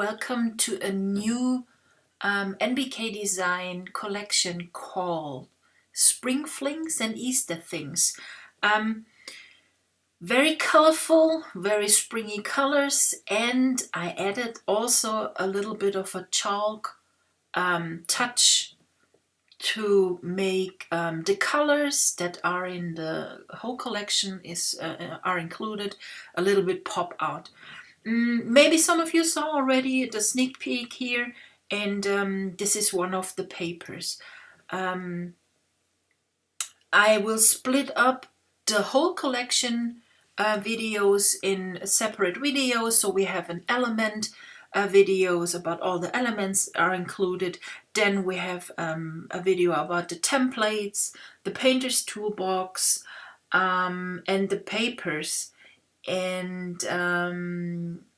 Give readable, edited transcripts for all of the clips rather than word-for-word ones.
welcome to a new NBK-Design collection called Spring Flings and Easter Things. Very colorful, very springy colors, and I added also a little bit of a chalk touch to make the colors that are in the whole collection are included a little bit pop out. Maybe some of you saw already the sneak peek here, and this is one of the papers. I will split up the whole collection videos in separate videos, so we have an element videos about all the elements are included. Then we have a video about the templates, the painter's toolbox, and the papers, and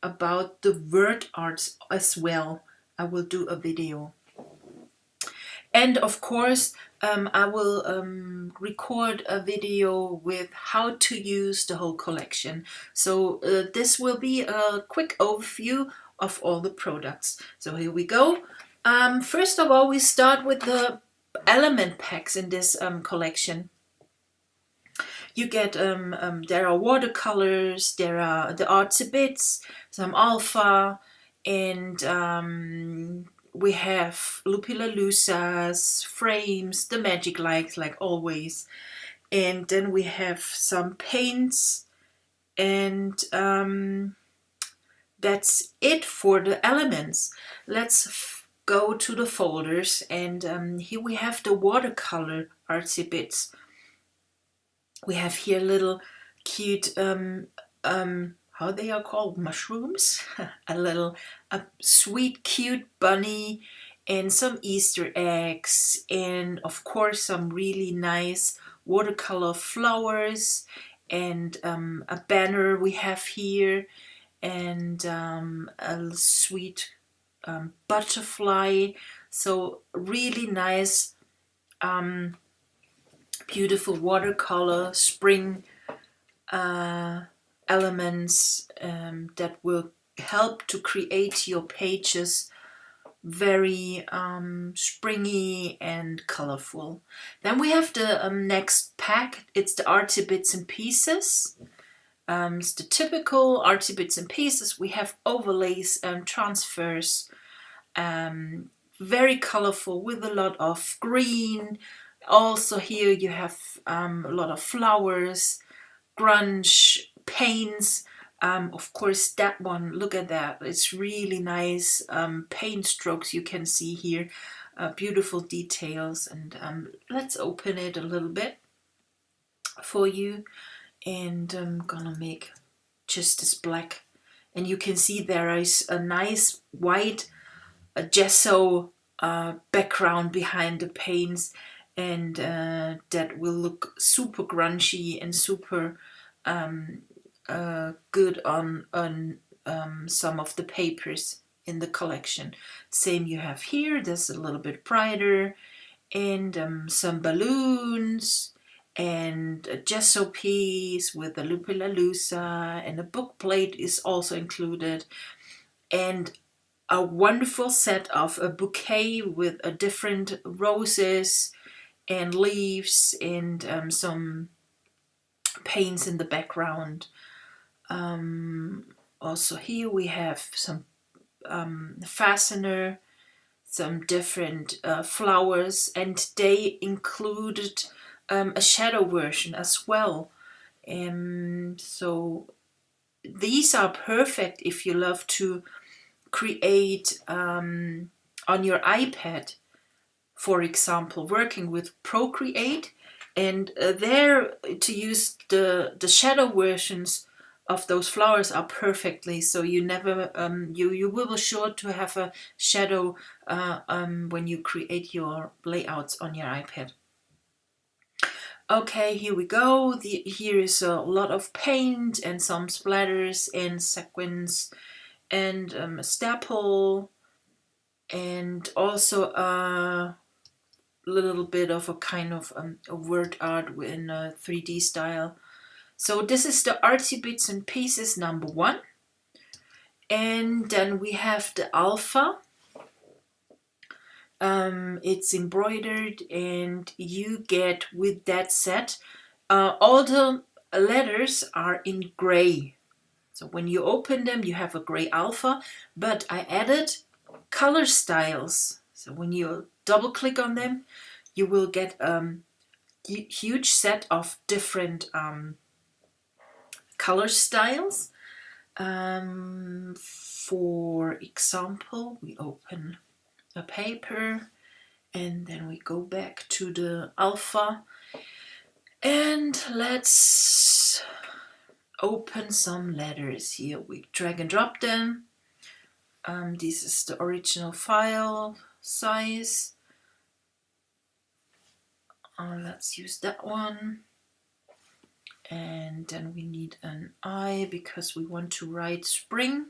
about the word arts as well. I will do a video. And of course, I will record a video with how to use the whole collection. So this will be a quick overview of all the products. So here we go. First of all, we start with the element packs in this collection. You get, there are watercolors, there are the artsy bits, some alpha, and we have Lupilalusas, frames, the magic lights like always. And then we have some paints, and that's it for the elements. Let's go to the folders, and here we have the watercolor artsy bits. We have here little cute, how they are called, mushrooms, a sweet cute bunny, and some Easter eggs, and of course some really nice watercolor flowers, and a banner we have here, and a sweet butterfly. So really nice, beautiful watercolor spring elements that will help to create your pages very springy and colorful. Then we have the next pack. It's the artsy bits and pieces. It's the typical artsy bits and pieces. We have overlays and transfers, very colorful with a lot of green. Also here you have a lot of flowers, grunge, paints. Of course that one, look at that, it's really nice paint strokes you can see here, beautiful details. And let's open it a little bit for you, and I'm gonna make just this black, and you can see there is a nice white gesso background behind the paints, and that will look super grungy and super good on some of the papers in the collection. Same you have here, this is a little bit brighter, and some balloons, and a gesso piece with a Lupilalusa, and a book plate is also included, and a wonderful set of a bouquet with different roses and leaves, and some paints in the background. Also here we have some fastener, some different flowers, and they included a shadow version as well. So these are perfect if you love to create on your iPad, for example, working with Procreate, and there to use the shadow versions of those flowers are perfectly, so you never you will be sure to have a shadow when you create your layouts on your iPad. Okay, here we go. Here is a lot of paint and some splatters and sequins, and a staple, and also a little bit of a kind of a word art in a 3D style. So this is the artsy bits and pieces number 1, And then we have the alpha. It's embroidered, and you get with that set, all the letters are in gray. So when you open them, you have a gray alpha, but I added color styles. So when you double click on them, you will get a huge set of different color styles. For example, we open a paper and then we go back to the alpha, and let's open some letters here. We drag and drop them. This is the original file size. Let's use that one. And then we need an I because we want to write spring.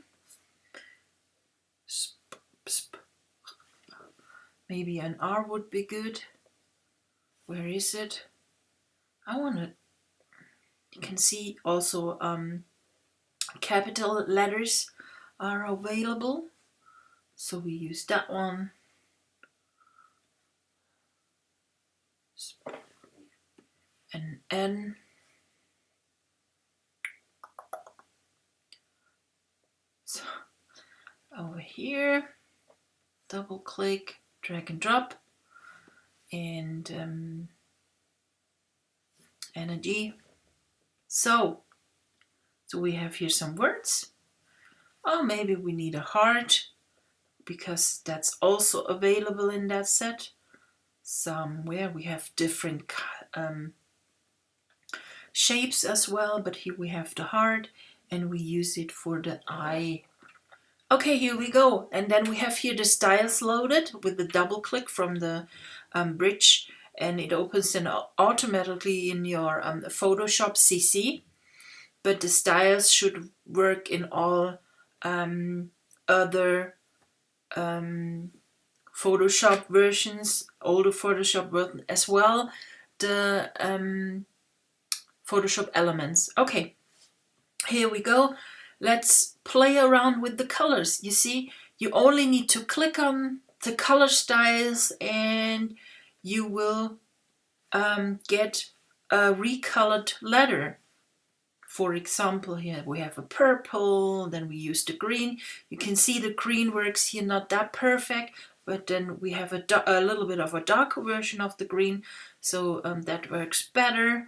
Sp, sp. Maybe an R would be good. Where is it? I want to. You can see also capital letters are available. So we use that one. An N. So over here, double click, drag and drop, and a G. So we have here some words. Oh, maybe we need a heart because that's also available in that set. Somewhere we have different shapes as well, but here we have the heart and we use it for the eye. Okay, here we go. And then we have here the styles loaded with the double click from the bridge, and it opens then automatically in your Photoshop CC. But the styles should work in all other Photoshop versions, older Photoshop versions as well, the Photoshop elements. Okay, here we go. Let's play around with the colors. You see, you only need to click on the color styles and you will get a recolored letter. For example, here we have a purple, then we use the green. You can see the green works here, not that perfect, but then we have a little bit of a darker version of the green, so that works better.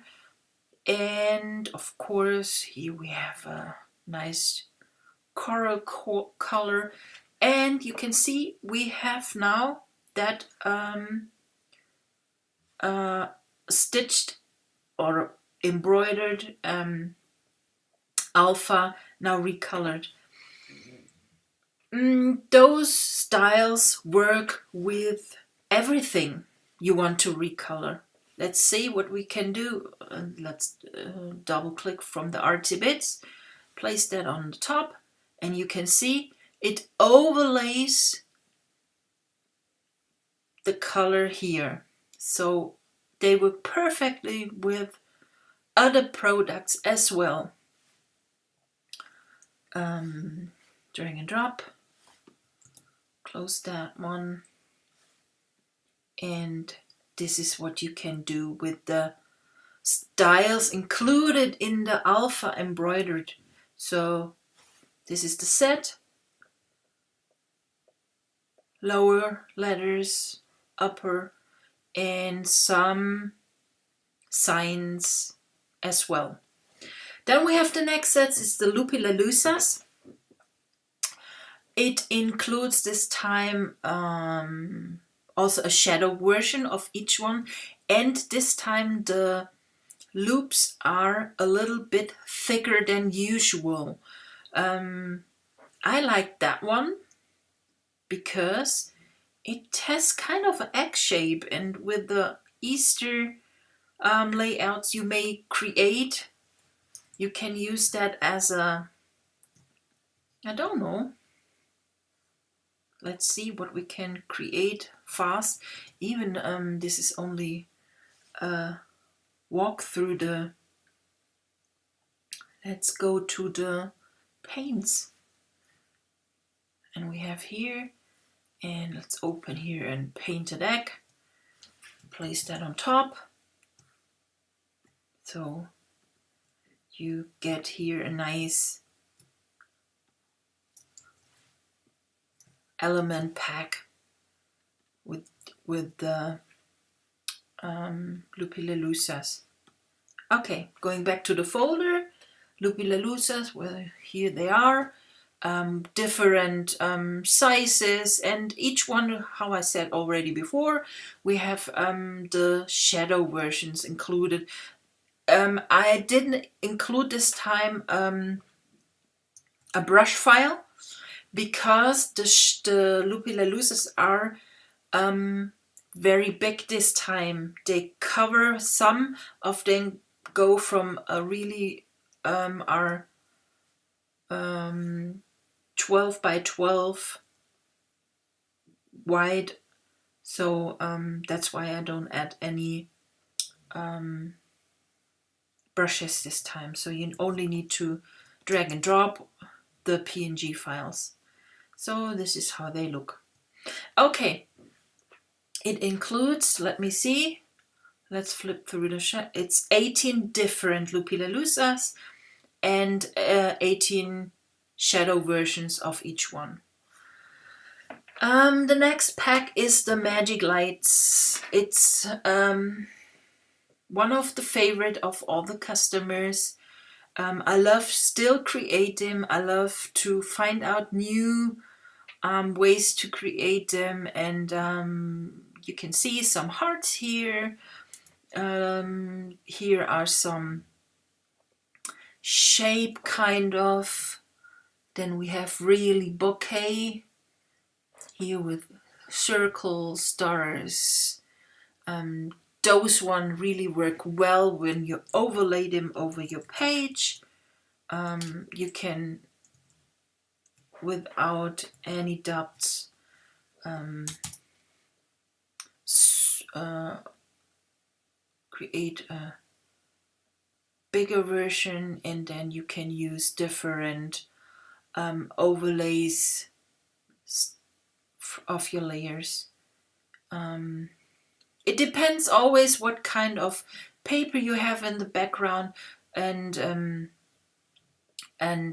And of course, here we have a nice coral color, and you can see we have now that stitched or embroidered alpha now recolored. Those styles work with everything you want to recolor. Let's see what we can do. Let's double click from the artsy bits, place that on the top, and you can see it overlays the color here. So they work perfectly with other products as well. Drag and drop, close that one, and this is what you can do with the styles included in the alpha embroidered. So this is the set, lower letters, upper, and some signs as well. Then we have the next sets, it's the Lupilalusas. It includes this time also a shadow version of each one, and this time the loops are a little bit thicker than usual. I like that one because it has kind of an egg shape, and with the Easter layouts you may create, you can use that as a, I don't know, let's see what we can create fast. Even this is only a walk through the, let's go to the paints. And we have here, and let's open here and paint a deck. Place that on top. So you get here a nice element pack with the Lupilalusas. Okay, going back to the folder, Lupilalusas, well, here they are, different sizes, and each one, how I said already before, we have the shadow versions included. I didn't include this time a brush file because the Lupilalusas are very big this time. They cover, some of them go from a really are 12 by 12 wide, so that's why I don't add any brushes this time. So you only need to drag and drop the PNG files. So this is how they look. Okay, it includes, let me see, let's flip through the it's 18 different Lupilalusas and 18 shadow versions of each one. The next pack is the Magic Lights. It's one of the favorite of all the customers. I love still create them. I love to find out new ways to create them, and you can see some hearts here. Here are some shape kind of. Then we have really bouquet here with circles, stars. Those one really work well when you overlay them over your page. You can, without any doubts, create a bigger version, and then you can use different overlays of your layers. It depends always what kind of paper you have in the background, and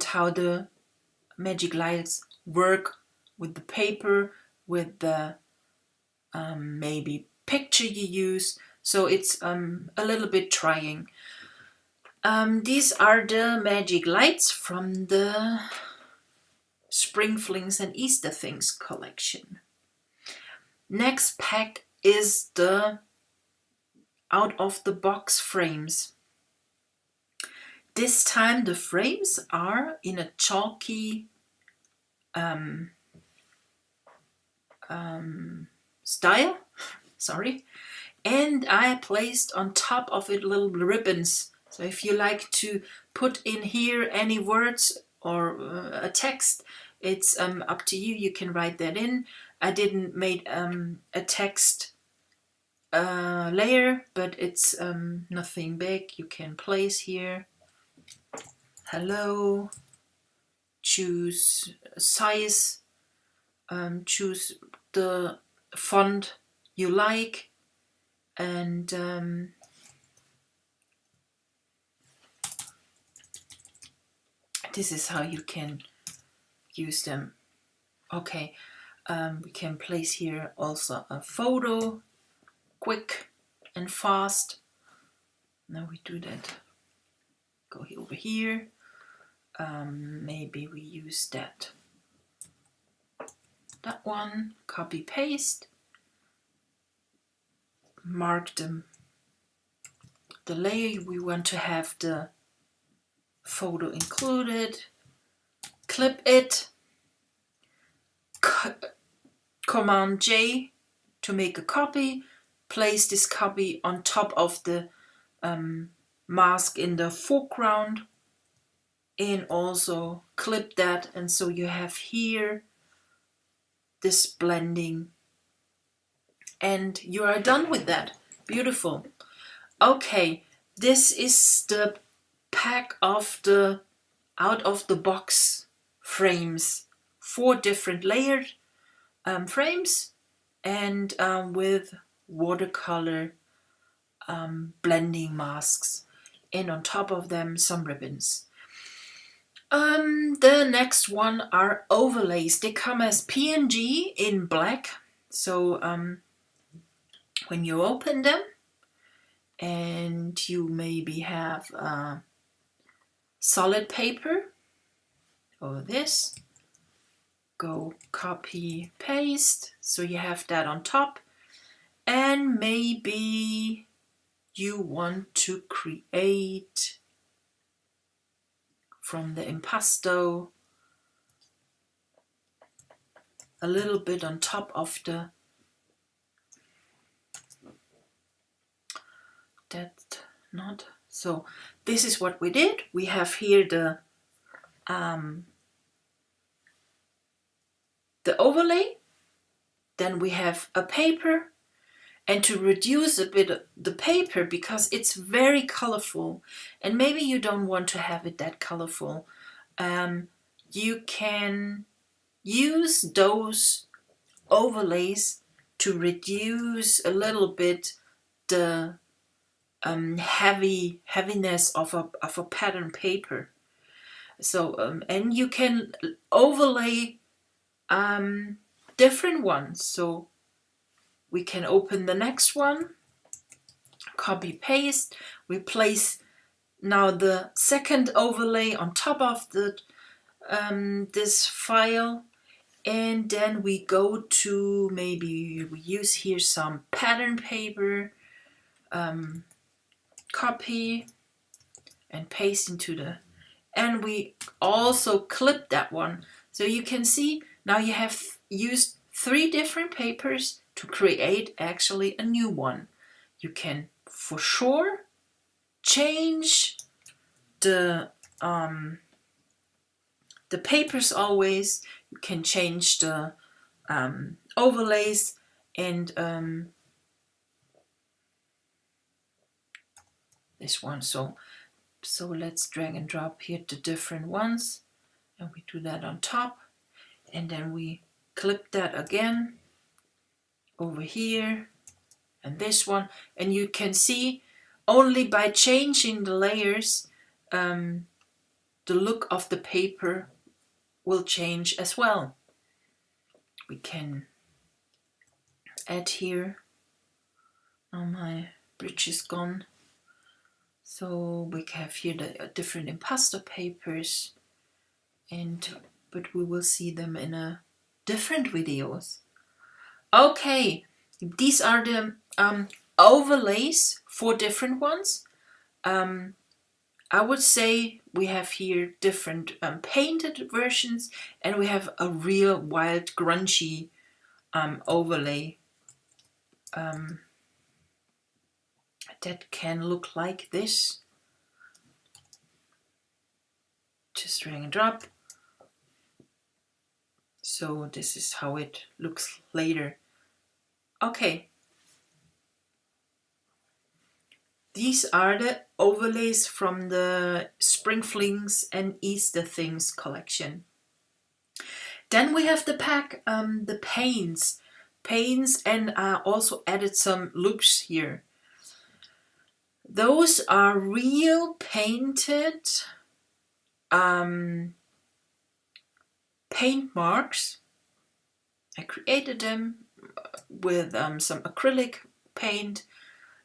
how the Magic Lights work with the paper, with the maybe picture you use. So it's a little bit trying. These are the Magic Lights from the Spring Flings and Easter Things collection. Next pack is the out of the box frames. This time the frames are in a chalky style, sorry, and I placed on top of it little ribbons. So if you like to put in here any words or a text, it's up to you. You can write that in. I didn't make a text layer, but it's nothing big. You can place here hello, choose size, choose the font you like, and this is how you can use them. Okay, we can place here also a photo, quick and fast. Now we do that. Go over here. Maybe we use that one, copy paste, mark the layer we want to have the photo included, clip it, Command J to make a copy, place this copy on top of the mask in the foreground, and also clip that, and so you have here this blending, and you are done with that. Beautiful. Okay, this is the pack of the out of the box frames 4 different layered frames, and with watercolor blending masks, and on top of them some ribbons. The next one are overlays. They come as PNG in black. So when you open them, and you maybe have solid paper or this, go copy paste, so you have that on top. And maybe you want to create from the impasto a little bit on top of the, that's not, so this is what we did. We have here the overlay, then we have a paper, and to reduce a bit the paper, because it's very colorful and maybe you don't want to have it that colorful, you can use those overlays to reduce a little bit the heaviness of a pattern paper. So and you can overlay different ones. So we can open the next one, copy paste, we place now the second overlay on top of the this file, and then we go to, maybe we use here some pattern paper, copy and paste into the, and we also clip that one. So you can see now you have used 3 different papers to create actually a new one. You can for sure change the papers always. You can change the overlays, and this one. So let's drag and drop here the different ones, and we do that on top, and then we clip that again over here, and this one, and you can see only by changing the layers the look of the paper will change as well. We can add here, now my bridge is gone, so we have here the different impasto papers, but we will see them in a different videos. Okay, these are the overlays, 4 different ones. I would say we have here different painted versions, and we have a real wild grungy overlay that can look like this. Just drag and drop. So this is how it looks later. Okay. These are the overlays from the Spring Flings and Easter Things collection. Then we have the pack, the paints, and I also added some loops here. Those are real painted paint marks. I created them with some acrylic paint,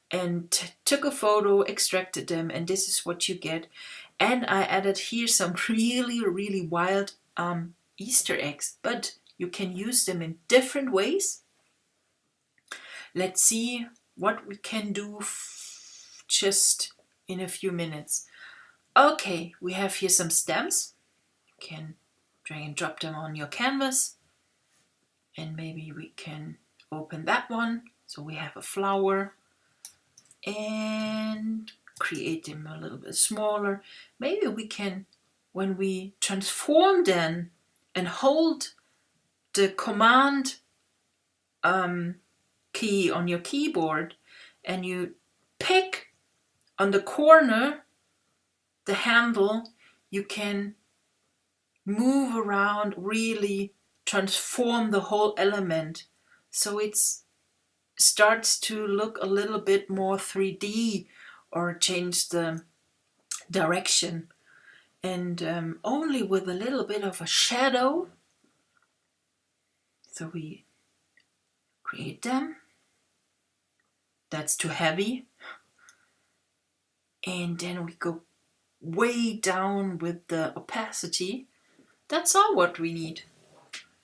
and took a photo, extracted them, and this is what you get. And I added here some really wild Easter eggs, but you can use them in different ways. Let's see what we can do just in a few minutes. Okay, we have here some stems. You can drag and drop them on your canvas, and maybe we can open that one. So we have a flower, and create them a little bit smaller. Maybe we can, when we transform them and hold the command key on your keyboard, and you pick on the corner the handle, you can move around really transform the whole element. So it starts to look a little bit more 3D, or change the direction. And only with a little bit of a shadow. So we create them. That's too heavy. And then we go way down with the opacity. That's all what we need.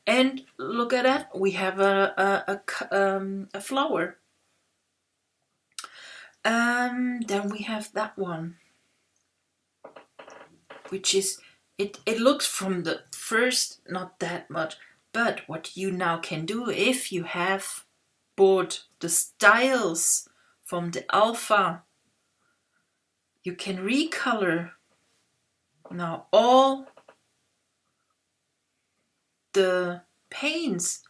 And look at that, we have a flower. Then we have that one, which is, it looks from the first not that much, but what you now can do, if you have bought the styles from the alpha, you can recolor now all the paints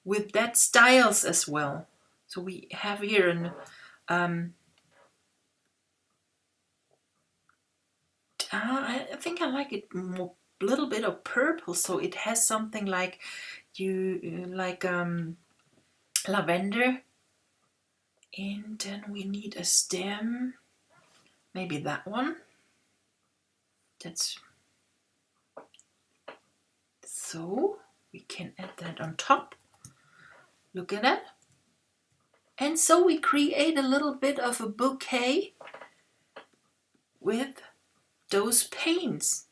with that styles as well. So we have here an I think I like it more, little bit of purple, so it has something like lavender. And then we need a stem, maybe that one. That's so we can add that on top. Look at that. And so we create a little bit of a bouquet with those paints.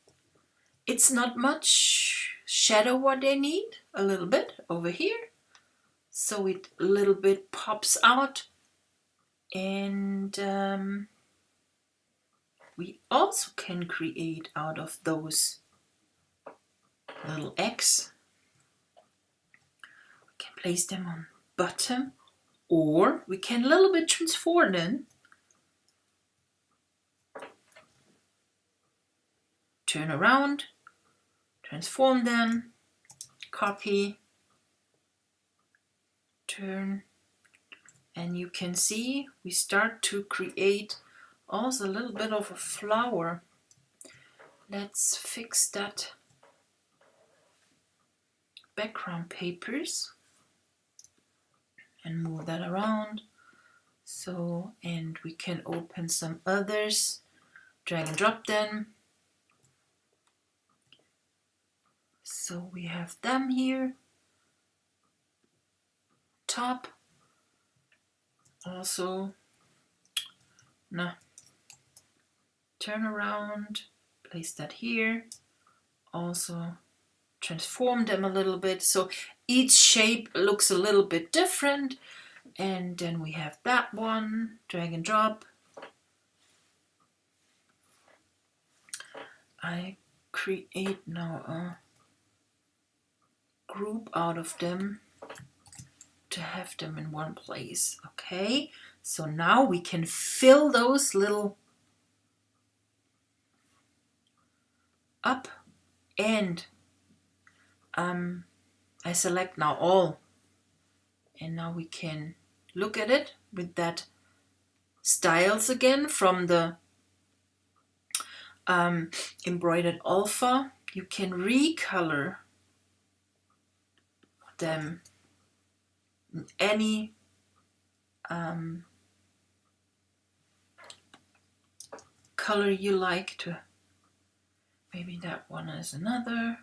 It's not much shadow what they need, a little bit over here, so it a little bit pops out. And we also can create out of those little eggs. We can place them on bottom, or we can a little bit transform them. Turn around, transform them, copy, turn, and you can see we start to create also a little bit of a flower. Let's fix that background papers and move that around. So, and we can open some others, drag and drop them. So we have them here, top, also, no, turn around, place that here, also transform them a little bit, so each shape looks a little bit different. And then we have that one, drag and drop. I create now a group out of them to have them in one place. Okay, so now we can fill those little up, and I select now all, and now we can look at it with that styles again from the embroidered alpha. You can recolor them in any color you like to. Maybe that one is another.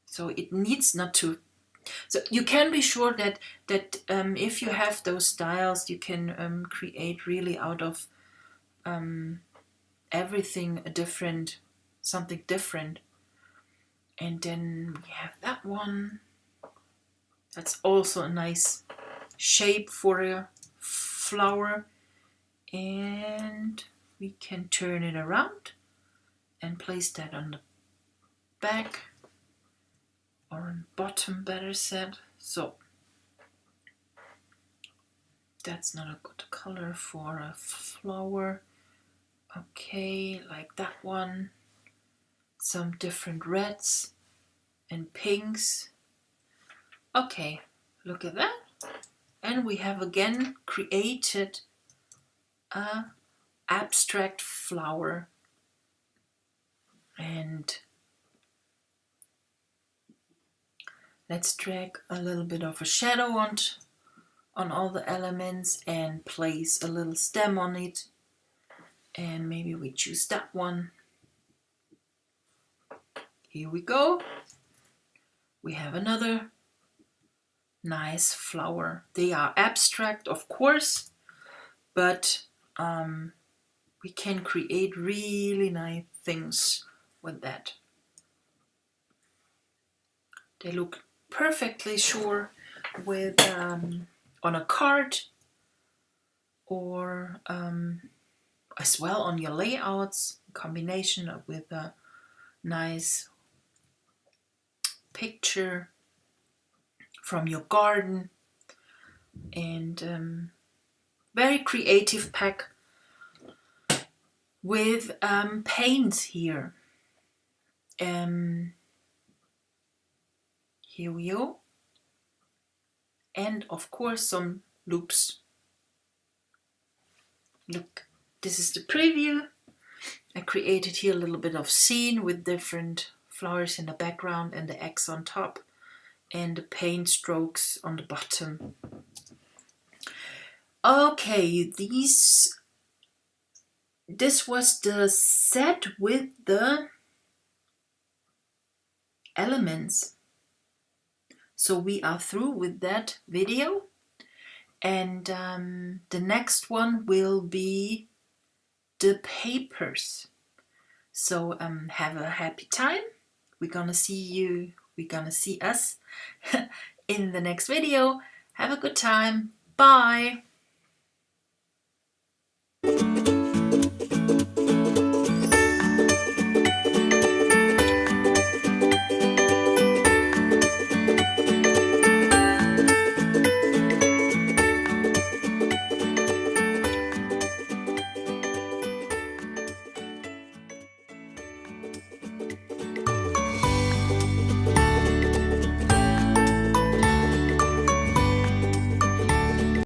So it needs not to. So you can be sure that if you have those styles, you can create really out of everything something different. And then we have that one. That's also a nice shape for a flower. And we can turn it around and place that on the back, or on bottom, better said. So that's not a good color for a flower. Okay, like that one. Some different reds and pinks. Okay, look at that. And we have again created a abstract flower. And Let's drag a little bit of a shadow on all the elements and place a little stem on it. And maybe we choose that one. Here we go. We have another nice flower. They are abstract, of course, but we can create really nice things with that. They look perfectly sure with on a card, or as well on your layouts, combination with a nice picture from your garden, and very creative pack with paints here. Here we go, and of course some loops. Look, this is the preview. I created here a little bit of scene with different flowers in the background and the X on top and the paint strokes on the bottom. Okay, this was the set with the elements. So we are through with that video, and the next one will be the papers. So have a happy time. We're gonna see us in the next video. Have a good time. Bye.